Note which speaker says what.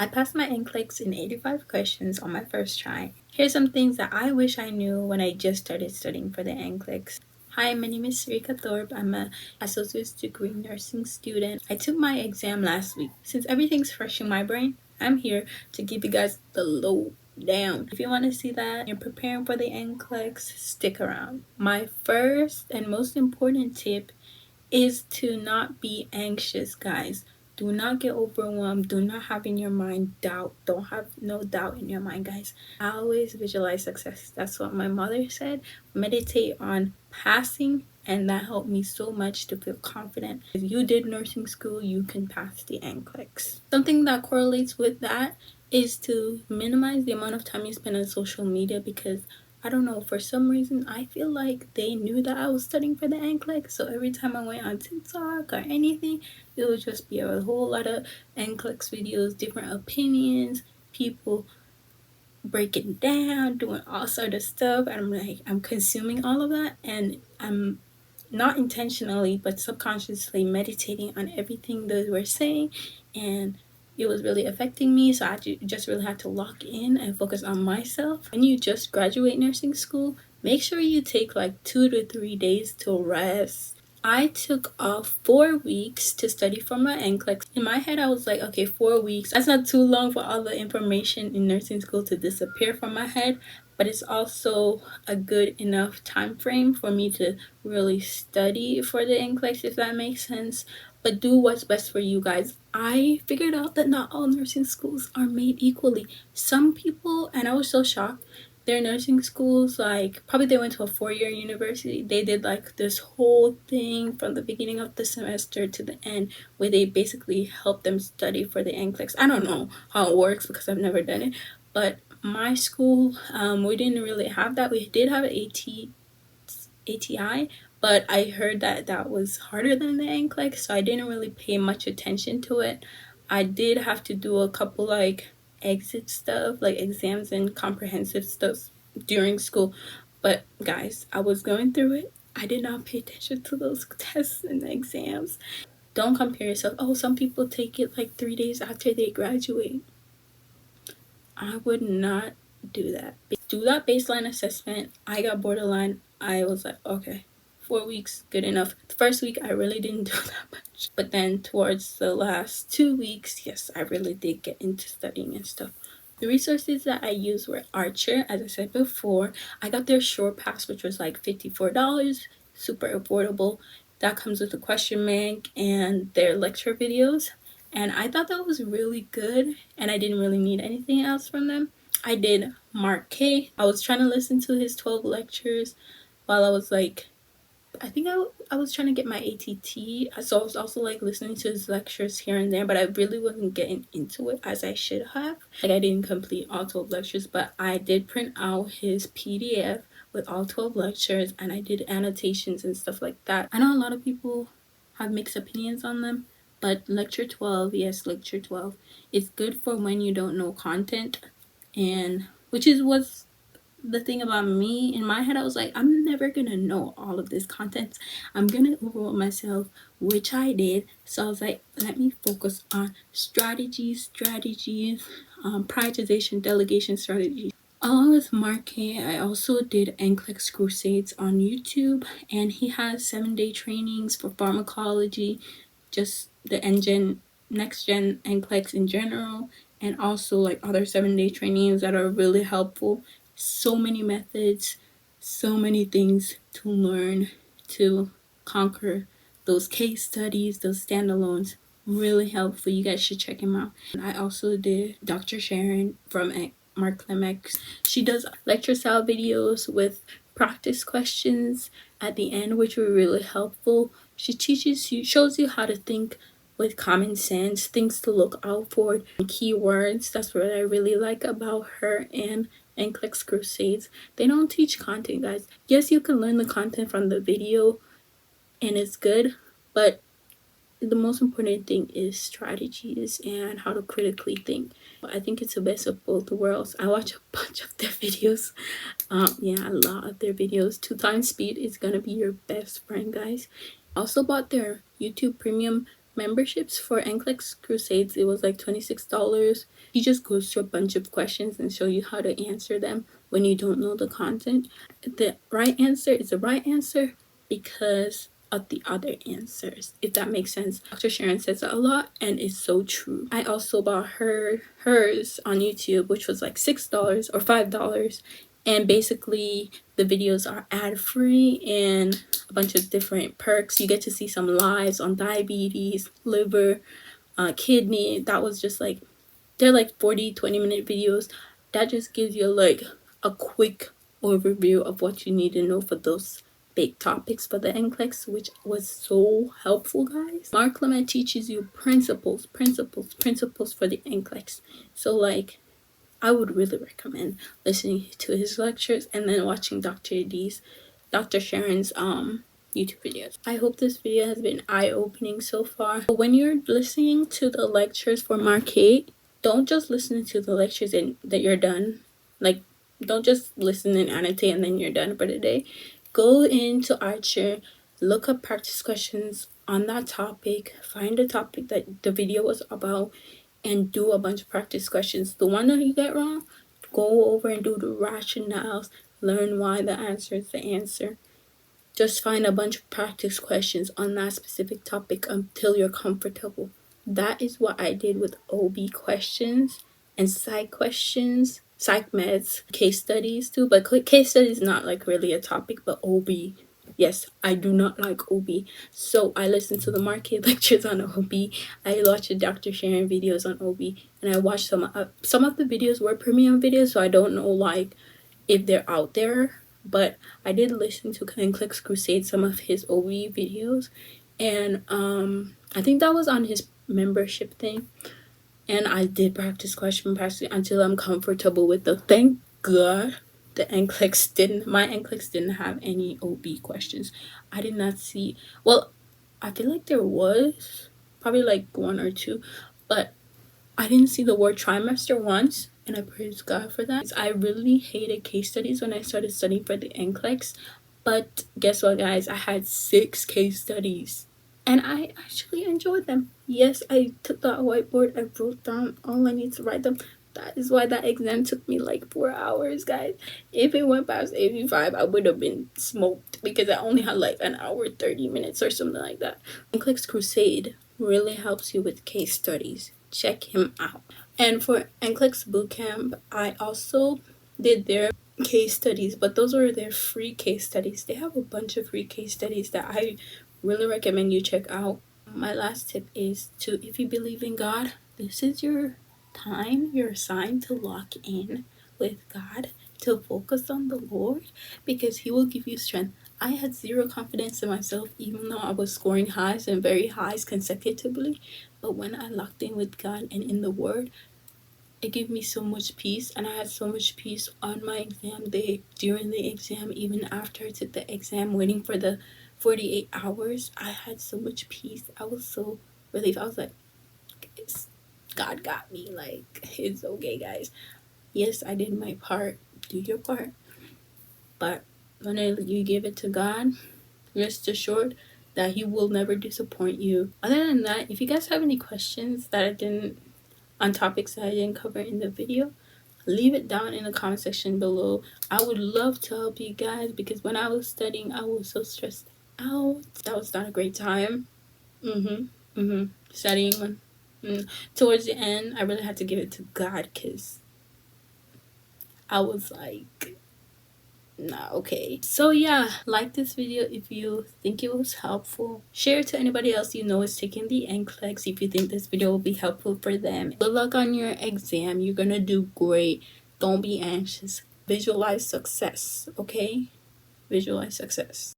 Speaker 1: I passed my NCLEX in 85 questions on my first try. Here's some things that I wish I knew when I just started studying for the NCLEX. Hi, my name is Sarika Thorpe. I'm an associate's degree nursing student. I took my exam last week. Since everything's fresh in my brain, I'm here to give you guys the lowdown. If you want to see that and you're preparing for the NCLEX, stick around. My first and most important tip is to not be anxious, guys. Do not get overwhelmed. Do not have in your mind doubt. Don't have no doubt in your mind, guys. Always visualize success. That's what my mother said. Meditate on passing, and that helped me so much to feel confident. If you did nursing school, you can pass the NCLEX. Something that correlates with that is to minimize the amount of time you spend on social media, because I don't know, for some reason I feel like they knew that I was studying for the NCLEX, so every time I went on TikTok or anything, it would just be a whole lot of NCLEX videos, different opinions, people breaking down, doing all sort of stuff, and I'm like, I'm consuming all of that, and I'm not intentionally but subconsciously meditating on everything that we're saying, and it was really affecting me. So I just really had to lock in and focus on myself. When you just graduate nursing school, make sure you take like 2 to 3 days to rest. I took off 4 weeks to study for my NCLEX. In my head, I was like, okay, 4 weeks. That's not too long for all the information in nursing school to disappear from my head, but it's also a good enough time frame for me to really study for the NCLEX, if that makes sense. But do what's best for you guys. I figured out that not all nursing schools are made equally. Some people, and I was so shocked, their nursing schools, like probably they went to a 4-year university, they did like this whole thing from the beginning of the semester to the end where they basically help them study for the NCLEX. I don't know how it works because I've never done it, but my school, we didn't really have that. We did have ATI, but I heard that that was harder than the NCLEX, so I didn't really pay much attention to it. I did have to do a couple like exit stuff, like exams and comprehensive stuff during school, but guys, I was going through it. I did not pay attention to those tests and exams. Don't compare yourself. Oh, some people take it like 3 days after they graduate. I would not do that. Do that baseline assessment. I got borderline. I was like, okay, 4 weeks, good enough. The first week, I really didn't do that much. But then towards the last 2 weeks, yes, I really did get into studying and stuff. The resources that I used were Archer, as I said before. I got their short pass, which was like $54, super affordable. That comes with a question bank and their lecture videos. And I thought that was really good, and I didn't really need anything else from them. I did Mark K. I was trying to listen to his 12 lectures while I was like, I think I was trying to get my ATT, so I was also like listening to his lectures here and there, but I really wasn't getting into it as I should have. Like I didn't complete all 12 lectures, but I did print out his PDF with all 12 lectures, and I did annotations and stuff like that. I know a lot of people have mixed opinions on them, but lecture 12, yes, lecture 12, is good for when you don't know content, and which is what's the thing about me. In my head, I was like, I'm never gonna know all of this content. I'm gonna overwhelm myself, which I did. So I was like, let me focus on strategies, prioritization, delegation strategies. Along with Mark K, I also did NCLEX Crusades on YouTube, and he has 7-day trainings for pharmacology, just the next gen NCLEX in general, and also like other 7-day trainings that are really helpful. So many methods, so many things to learn to conquer those case studies, those standalones. Really helpful. You guys should check him out. And I also did Dr. Sharon from Klimek. She does lecture style videos with practice questions at the end, which were really helpful. She shows you how to think with common sense, things to look out for, keywords. That's what I really like about her and NCLEX Crusades. They don't teach content, guys. Yes, you can learn the content from the video and it's good, but the most important thing is strategies and how to critically think. I think it's the best of both worlds. I watch a bunch of their videos. Yeah, a lot of their videos. 2 times speed is gonna be your best friend, guys. Also bought their YouTube Premium memberships for NCLEX Crusades. It was like $26. He just goes through a bunch of questions and show you how to answer them when you don't know the content. The right answer is the right answer because of the other answers, if that makes sense. Dr. Sharon says that a lot and it's so true. I also bought hers on YouTube, which was like $6 or $5, and basically the videos are ad-free and a bunch of different perks. You get to see some lives on diabetes, liver, kidney. That was just like, they're like 40-20 minute videos. That just gives you like a quick overview of what you need to know for those big topics for the NCLEX, which was so helpful, guys. Mark Klimek teaches you principles for the NCLEX. So like, I would really recommend listening to his lectures and then watching Dr. Sharon's YouTube videos. I hope this video has been eye-opening so far. When you're listening to the lectures for Mark 8, don't just listen to the lectures and that you're done. Like, don't just listen and annotate and then you're done for the day. Go into Archer, look up practice questions on that topic, find the topic that the video was about, and do a bunch of practice questions. The one that you get wrong, go over and do the rationales, learn why the answer is the answer. Just find a bunch of practice questions on that specific topic until you're comfortable. That is what I did with OB questions and psych questions, psych meds, case studies too. But case studies is not like really a topic, but OB. Yes, I do not like OB. So I listened to the market lectures on OB. I watched Dr. Sharon videos on OB. And I watched some of the videos were premium videos. So I don't know like if they're out there. But I did listen to NCLEX Crusades, some of his OB videos. And I think that was on his membership thing. And I did practice until I'm comfortable with the. Thank God my NCLEX didn't have any OB questions. I did not see, well, I feel like there was probably like one or two, but I didn't see the word trimester once, and I praise God for that. I really hated case studies when I started studying for the NCLEX, but guess what, guys? I had 6 case studies and I actually enjoyed them. Yes, I took that whiteboard, I wrote down all I need to write them. That is why that exam took me like 4 hours, guys. If it went past 85, I would have been smoked because I only had like an hour 30 minutes or something like that. NCLEX Crusade really helps you with case studies. Check him out. And for NCLEX Bootcamp, I also did their case studies, but those were their free case studies. They have a bunch of free case studies that I really recommend you check out. My last tip is to, if you believe in God, this is your time, your sign to lock in with God, to focus on the Lord, because he will give you strength. I had 0 confidence in myself, even though I was scoring highs and very highs consecutively. But when I locked in with God and in the Word, it gave me so much peace. And I had so much peace on my exam day, during the exam, even after I took the exam, waiting for the 48 hours. I had so much peace. I was so relieved. I was like, God got me. Like, it's okay, guys. Yes, I did my part. Do your part. But when you give it to God, rest assured that he will never disappoint you. Other than that, if you guys have any questions that I didn't, on topics that I didn't cover in the video, leave it down in the comment section below. I would love to help you guys, because when I was studying, I was so stressed out. That was not a great time. Studying towards the end, I really had to give it to God, because I was like, nah, okay. So yeah, like this video if you think it was helpful. Share it to anybody else you know is taking the NCLEX if you think this video will be helpful for them. Good luck on your exam. You're gonna do great. Don't be anxious. Visualize success, okay? Visualize success.